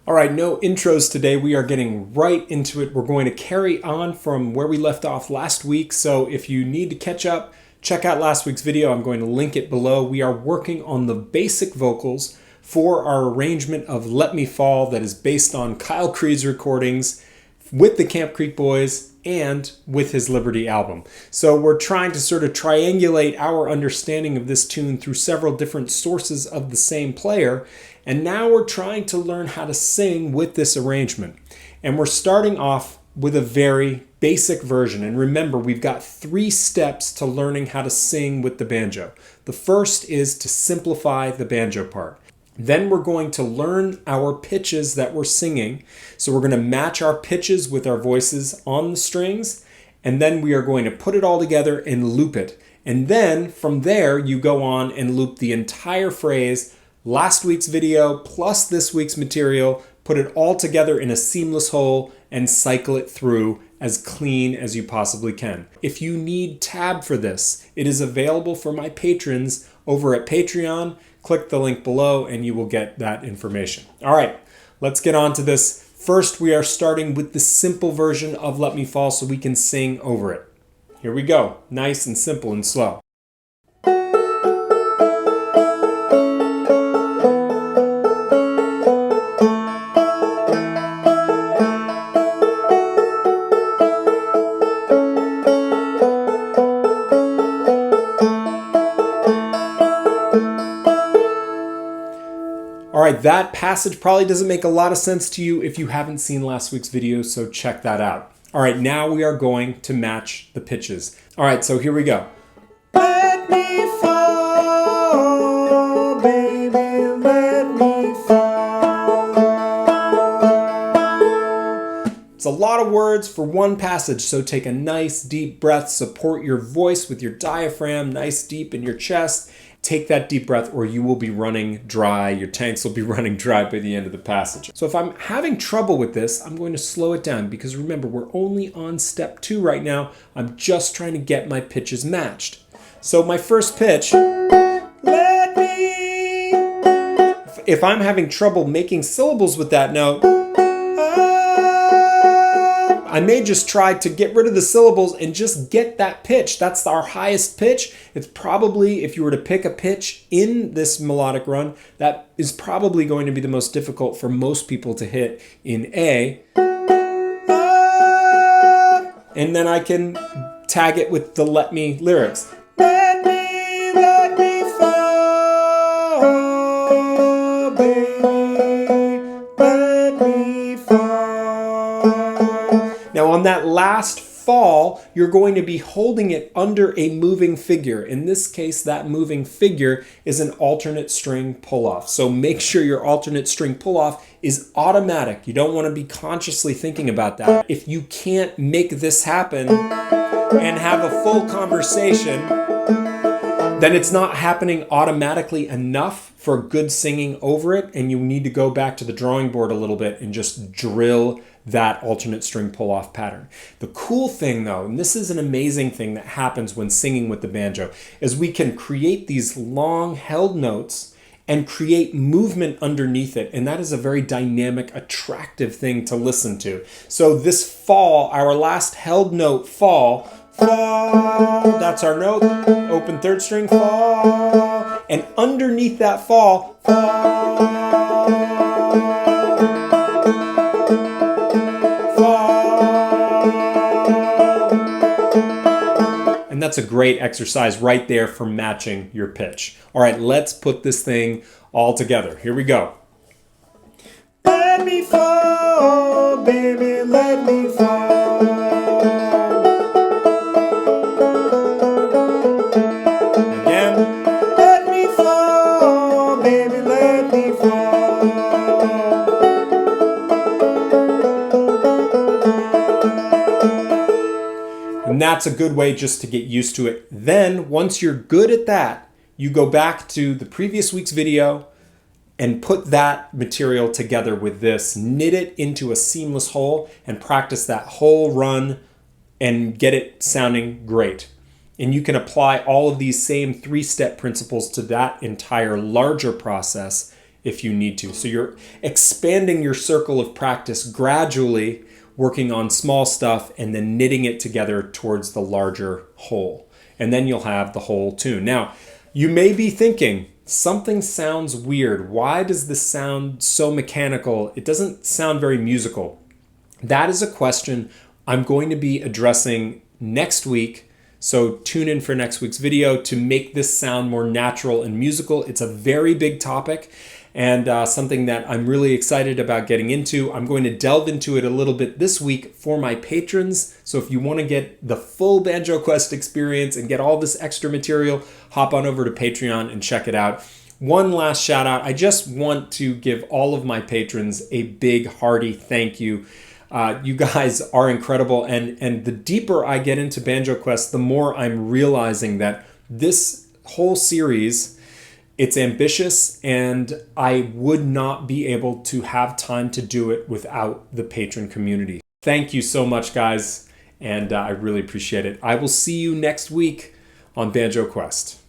All right, no intros today. We are getting right into it. We're going to carry on from where we left off last week. So if you need to catch up, check out last week's video. I'm going to link it below. We are working on the basic vocals for our arrangement of Let Me Fall that is based on Kyle Creed's recordings with the Camp Creek Boys and with his Liberty album. So we're trying to sort of triangulate our understanding of this tune through several different sources of the same player. And now we're trying to learn how to sing with this arrangement. And we're starting off with a very basic version. And remember, we've got 3 steps to learning how to sing with the banjo. The first is to simplify the banjo part. Then we're going to learn our pitches that we're singing. So we're going to match our pitches with our voices on the strings. And then we are going to put it all together and loop it. And then from there, you go on and loop the entire phrase, last week's video plus this week's material, put it all together in a seamless whole and cycle it through as clean as you possibly can. If you need tab for this, it is available for my patrons over at Patreon. Click the link below and you will get that information. All right, let's get on to this. First, we are starting with the simple version of Let Me Fall so we can sing over it. Here we go, nice and simple and slow. All right, that passage probably doesn't make a lot of sense to you if you haven't seen last week's video, so check that out. All right, now we are going to match the pitches. All right, so here we go. Let me fall, baby, let me fall. It's a lot of words for one passage, so take a nice deep breath, support your voice with your diaphragm, nice deep in your chest. Take that deep breath or you will be running dry. Your tanks will be running dry by the end of the passage. So if I'm having trouble with this, I'm going to slow it down because remember, we're only on step 2 right now. I'm just trying to get my pitches matched. So my first pitch, let me. If I'm having trouble making syllables with that note, I may just try to get rid of the syllables and just get that pitch. That's our highest pitch. It's probably, if you were to pick a pitch in this melodic run, that is probably going to be the most difficult for most people to hit in A. And then I can tag it with the Let Me lyrics. Let me fall, baby, let me fall. Now on that last fall, you're going to be holding it under a moving figure. In this case, that moving figure is an alternate string pull-off. So make sure your alternate string pull-off is automatic. You don't want to be consciously thinking about that. If you can't make this happen and have a full conversation, then it's not happening automatically enough for good singing over it, and you need to go back to the drawing board a little bit and just drill that alternate string pull-off pattern. The cool thing though, and this is an amazing thing that happens when singing with the banjo, is we can create these long held notes and create movement underneath it, and that is a very dynamic, attractive thing to listen to. So this fall, our last held note, fall, fall, that's our note, open 3rd string, fall, and underneath that fall, fall, and that's a great exercise right there for matching your pitch. All right, let's put this thing all together. Here we go. Let me fall, baby, let me fall. Again. Let me fall, baby, let me fall. And that's a good way just to get used to it. Then, once you're good at that, you go back to the previous week's video and put that material together with this, knit it into a seamless whole, and practice that whole run and get it sounding great. And you can apply all of these same 3-step principles to that entire larger process if you need to. So you're expanding your circle of practice gradually, working on small stuff and then knitting it together towards the larger whole. And then you'll have the whole tune. Now, you may be thinking, something sounds weird. Why does this sound so mechanical? It doesn't sound very musical. That is a question I'm going to be addressing next week. So tune in for next week's video to make this sound more natural and musical. It's a very big topic and something that I'm really excited about getting into. I'm going to delve into it a little bit this week for my patrons. So if you want to get the full Banjo Quest experience and get all this extra material, hop on over to Patreon and check it out. One last shout out. I just want to give all of my patrons a big hearty thank you. You guys are incredible, and the deeper I get into Banjo Quest, the more I'm realizing that this whole series, it's ambitious, and I would not be able to have time to do it without the patron community. Thank you so much, guys, and I really appreciate it. I will see you next week on Banjo Quest.